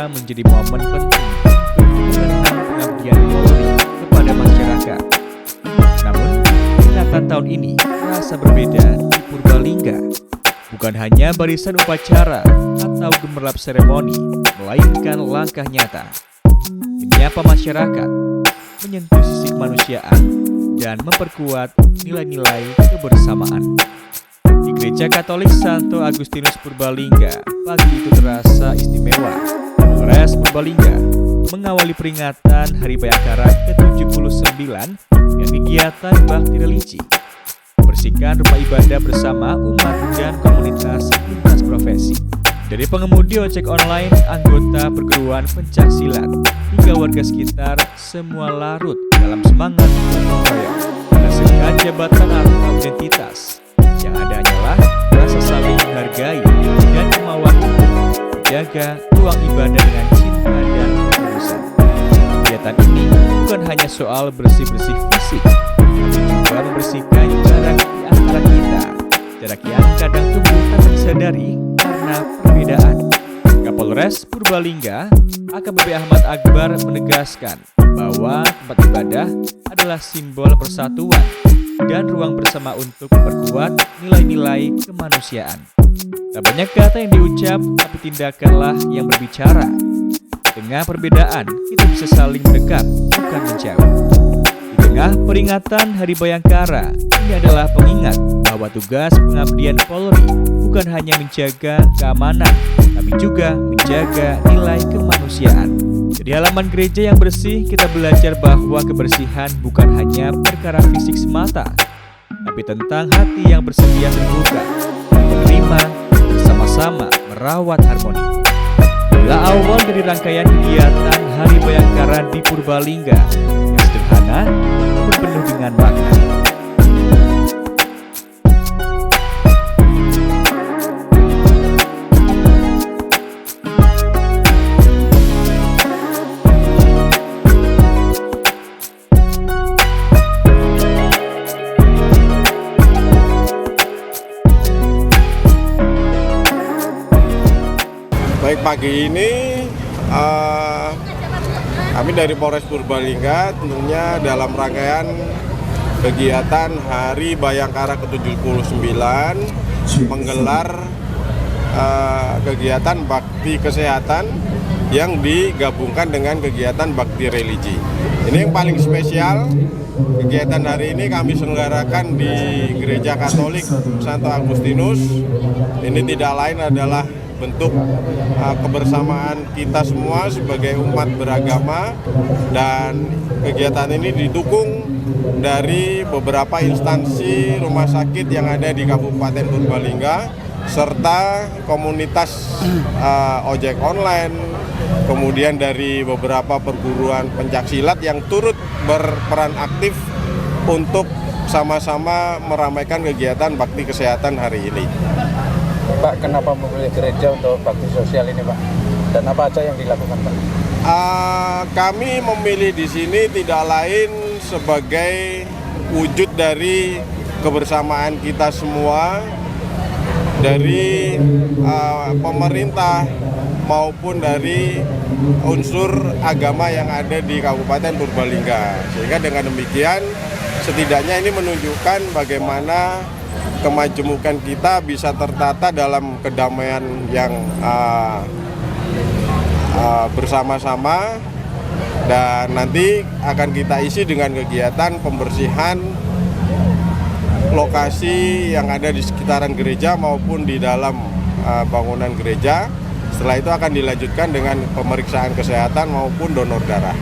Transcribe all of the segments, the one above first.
Purbalingga menjadi momen penting untuk mengenang pengabdian Polri kepada masyarakat. Namun, peringatan tahun ini terasa berbeda di Purbalingga. Bukan hanya barisan upacara atau gemerlap seremoni, melainkan langkah nyata menyapa masyarakat, menyentuh sisi kemanusiaan, dan memperkuat nilai-nilai kebersamaan. Di Gereja Katolik Santo Agustinus Purbalingga, pagi itu terasa istimewa. Polres Purbalingga mengawali peringatan Hari Bayangkara ke-79 dengan kegiatan bakti religi, membersihkan rumah ibadah bersama umat dan komunitas lintas profesi. Dari pengemudi ojek online, anggota perguruan pencaksilat, hingga warga sekitar, semua larut dalam semangat gotong royong, merasakan jabatan atau identitas. Yang ada hanyalah rasa saling menghargai dan kemauan untuk menjaga ruang ibadah dengan cinta dan ketulusan. Kegiatan ini bukan hanya soal bersih-bersih fisik, tapi juga membersihkan jarak di antara kita, jarak yang kadang tumbuh tanpa disadari karena perbedaan. Kapolres Purbalingga, AKBP Ahmad Akbar menegaskan bahwa tempat ibadah adalah simbol persatuan dan ruang bersama untuk memperkuat nilai-nilai kemanusiaan. Tak banyak kata yang diucap, tapi tindakanlah yang berbicara. Dengan perbedaan, kita bisa saling mendekat, bukan menjauh. Di tengah peringatan Hari Bayangkara, ini adalah pengingat bahwa tugas pengabdian Polri bukan hanya menjaga keamanan, tapi juga menjaga nilai kemanusiaan. Di halaman gereja yang bersih, kita belajar bahwa kebersihan bukan hanya perkara fisik semata, tapi tentang hati yang bersedia terbuka, menerima, bersama-sama merawat harmoni. Inilah awal dari rangkaian kegiatan Hari Bayangkara di Purbalingga yang sederhana namun penuh dengan makna. Baik, pagi ini kami dari Polres Purbalingga tentunya dalam rangkaian kegiatan Hari Bayangkara ke-79 menggelar kegiatan bakti kesehatan yang digabungkan dengan kegiatan bakti religi. Ini yang paling spesial, kegiatan hari ini kami selenggarakan di Gereja Katolik Santo Agustinus. Ini tidak lain adalah bentuk kebersamaan kita semua sebagai umat beragama, dan kegiatan ini didukung dari beberapa instansi rumah sakit yang ada di Kabupaten Purbalingga serta komunitas ojek online, kemudian dari beberapa perguruan pencaksilat yang turut berperan aktif untuk sama-sama meramaikan kegiatan bakti kesehatan hari ini. Pak, kenapa memilih gereja untuk bakti sosial ini, Pak? Dan apa aja yang dilakukan, Pak? Kami memilih di sini tidak lain sebagai wujud dari kebersamaan kita semua, dari pemerintah maupun dari unsur agama yang ada di Kabupaten Purbalingga. Sehingga dengan demikian setidaknya ini menunjukkan bagaimana kemajemukan kita bisa tertata dalam kedamaian yang bersama-sama, dan nanti akan kita isi dengan kegiatan pembersihan lokasi yang ada di sekitaran gereja maupun di dalam bangunan gereja. Setelah itu akan dilanjutkan dengan pemeriksaan kesehatan maupun donor darah.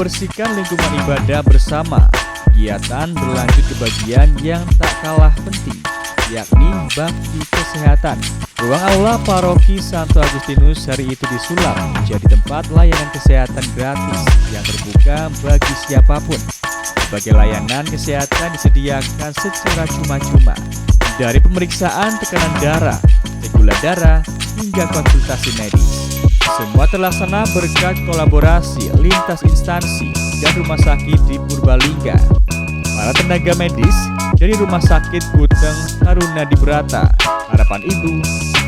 membersihkan lingkungan ibadah bersama. Kegiatan berlanjut ke bagian yang tak kalah penting, yakni bakti kesehatan. Ruang aula paroki Santo Agustinus hari itu disulap menjadi tempat layanan kesehatan gratis yang terbuka bagi siapapun. Berbagai layanan kesehatan disediakan secara cuma-cuma, dari pemeriksaan tekanan darah, cek gula darah, hingga konsultasi medis. Semua terlaksana berkat kolaborasi lintas instansi dan rumah sakit di Purbalingga. Para tenaga medis dari Rumah Sakit Guteng Taruna Dibrata, Harapan Ibu,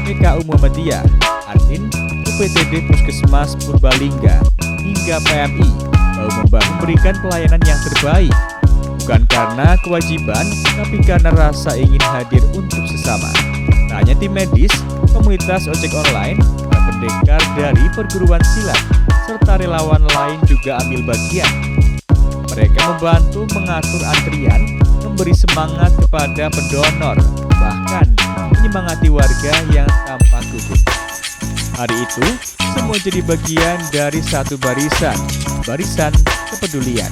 PKU Muhammadiyah, Artin, UPTD Puskesmas Purbalingga, hingga PMI bahu-membahu memberikan pelayanan yang terbaik, bukan karena kewajiban, tapi karena rasa ingin hadir untuk sesama. Tak hanya tim medis, komunitas ojek online, para pendekar dari perguruan silat, serta relawan lain juga ambil bagian. Mereka membantu mengatur antrian, memberi semangat kepada pendonor, bahkan menyemangati warga yang tampak gugup. Hari itu, semua jadi bagian dari satu barisan kepedulian.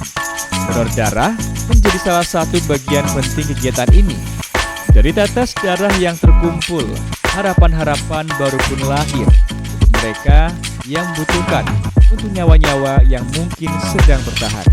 Donor darah menjadi salah satu bagian penting kegiatan ini. Dari tetes darah yang terkumpul, harapan-harapan baru pun lahir untuk mereka yang membutuhkan, untuk nyawa-nyawa yang mungkin sedang bertahan.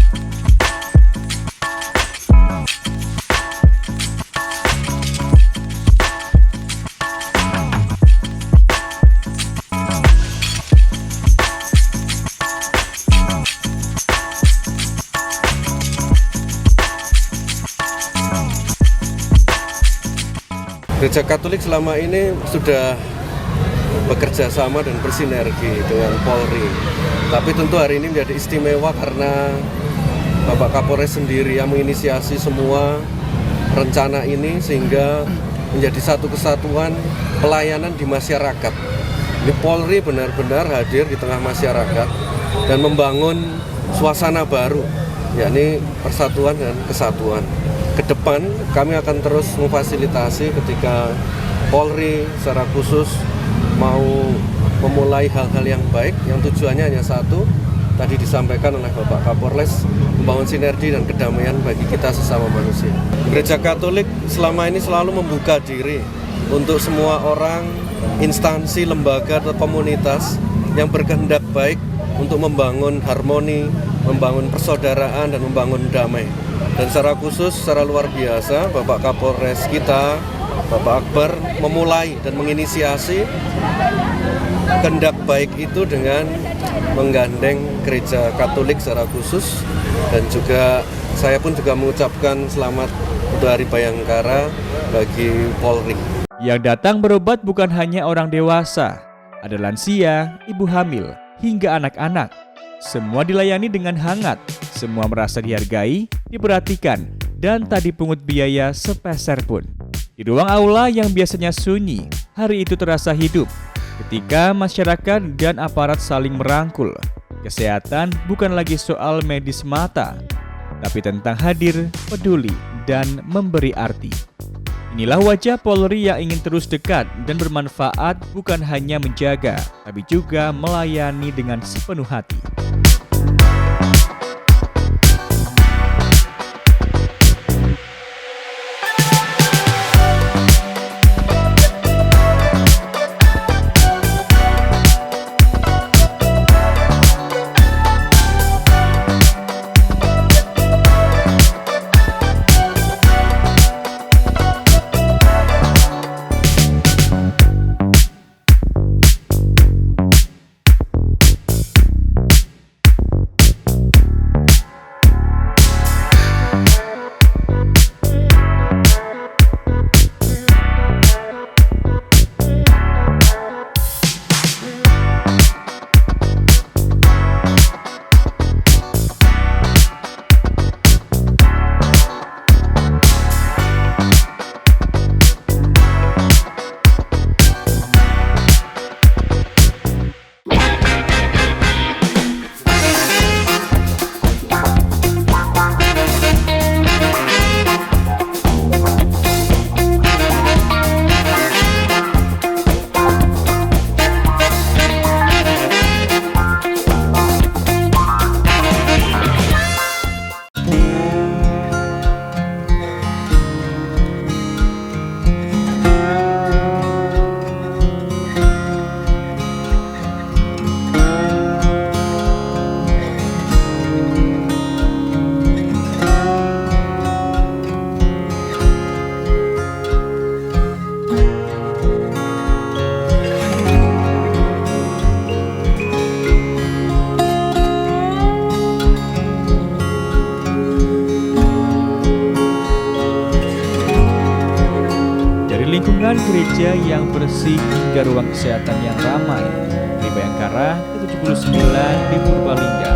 Gereja Katolik selama ini sudah bekerja sama dan bersinergi dengan Polri. Tapi tentu hari ini menjadi istimewa karena Bapak Kapolres sendiri yang menginisiasi semua rencana ini sehingga menjadi satu kesatuan pelayanan di masyarakat. Ini Polri benar-benar hadir di tengah masyarakat dan membangun suasana baru, yakni persatuan dan kesatuan. Ke depan kami akan terus memfasilitasi ketika Polri secara khusus mau memulai hal-hal yang baik yang tujuannya hanya satu, tadi disampaikan oleh Bapak Kapolres, membangun sinergi dan kedamaian bagi kita sesama manusia. Gereja Katolik selama ini selalu membuka diri untuk semua orang, instansi, lembaga atau komunitas yang berkehendak baik untuk membangun harmoni, membangun persaudaraan dan membangun damai. Dan secara khusus, secara luar biasa, Bapak Kapolres kita, Bapak Akbar, memulai dan menginisiasi kehendak baik itu dengan menggandeng Gereja Katolik secara khusus. Dan juga saya pun juga mengucapkan selamat untuk Hari Bayangkara bagi Polri. Yang datang berobat bukan hanya orang dewasa, ada lansia, ibu hamil, hingga anak-anak. Semua dilayani dengan hangat, semua merasa dihargai, diperhatikan, dan tak dipungut biaya sepeser pun. Di ruang aula yang biasanya sunyi, hari itu terasa hidup ketika masyarakat dan aparat saling merangkul. Kesehatan bukan lagi soal medis mata, tapi tentang hadir, peduli, dan memberi arti. Inilah wajah Polri yang ingin terus dekat dan bermanfaat, bukan hanya menjaga, tapi juga melayani dengan sepenuh hati. gereja yang bersih hingga ruang kesehatan yang ramai. Di Bayangkara ke-79 di Purbalingga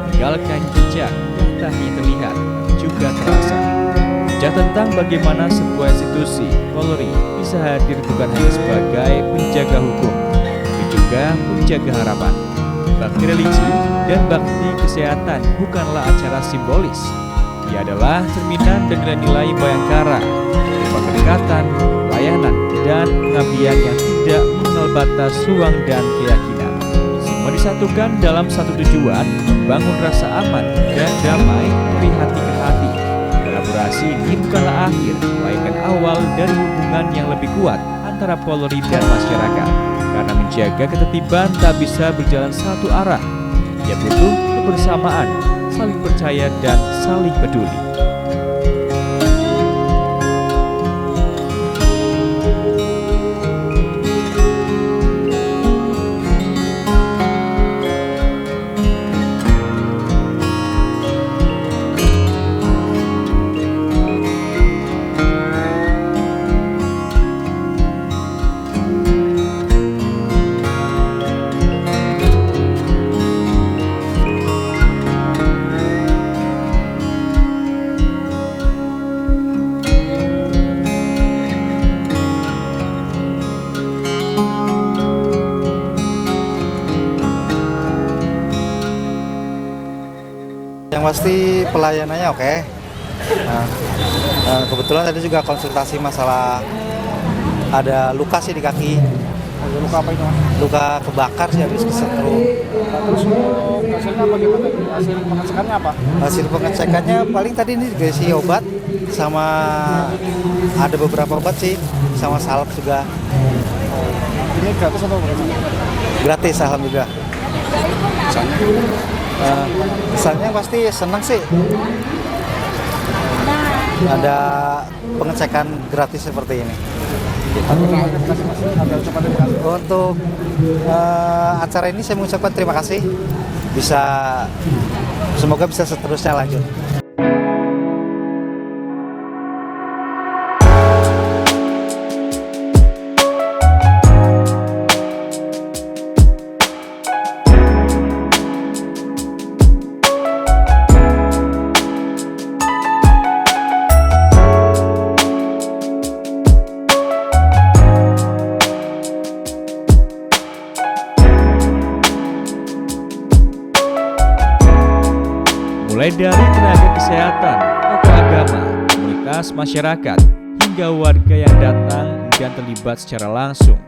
meninggalkan jejak yang tak hanya terlihat, juga terasa. Jejak tentang bagaimana sebuah institusi Polri bisa hadir bukan hanya sebagai penjaga hukum, tapi juga penjaga harapan. Bakti religi dan bakti kesehatan bukanlah acara simbolis. Ia adalah cerminan dan nilai-nilai Bayangkara, berupa kedekatan, layanan, dan pengabdian yang tidak mengenal batas ruang dan keyakinan. Semua disatukan dalam satu tujuan, membangun rasa aman dan damai dari hati ke hati. Kolaborasi ini bukanlah akhir, melainkan awal dari hubungan yang lebih kuat antara Polri dan masyarakat. Karena menjaga ketertiban tak bisa berjalan satu arah. Ia butuh kebersamaan, saling percaya, dan saling peduli. Yang pasti pelayanannya oke. Nah, kebetulan tadi juga konsultasi masalah ada luka sih di kaki. Luka apa itu, Mas? Luka kebakar sih habis kesetrum. Terus hasilnya bagaimana? Hasil pengecekannya apa? Hasil pengecekannya paling tadi ini dikasih obat sama ada beberapa obat sih sama salep juga. Ini gratis atau bagaimana? Gratis alhamdulillah. Kesannya pasti senang sih. Ada pengecekan gratis seperti ini. Untuk acara ini saya mengucapkan terima kasih. Semoga bisa seterusnya lanjut. Mulai dari tenaga kesehatan, tokoh agama, komunitas masyarakat, hingga warga yang datang dan terlibat secara langsung.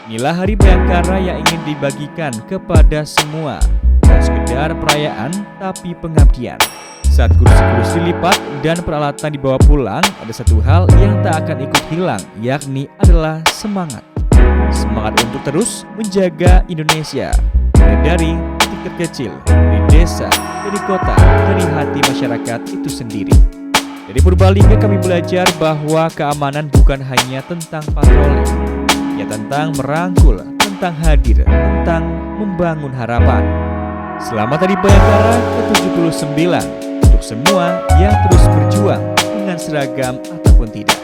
Inilah Hari Bayangkara yang ingin dibagikan kepada semua. Bukan sekedar perayaan, tapi pengabdian. Saat kursi-kursi dilipat dan peralatan dibawa pulang, ada satu hal yang tak akan ikut hilang, yakni adalah semangat. Semangat untuk terus menjaga Indonesia. Mulai dari titik terkecil, dari desa, dari kota, dari hati masyarakat itu sendiri. Dari Purbalingga kami belajar bahwa keamanan bukan hanya tentang patroli, ya tentang merangkul, tentang hadir, tentang membangun harapan. Selamat Hari Bayangkara ke-79 untuk semua yang terus berjuang dengan seragam ataupun tidak.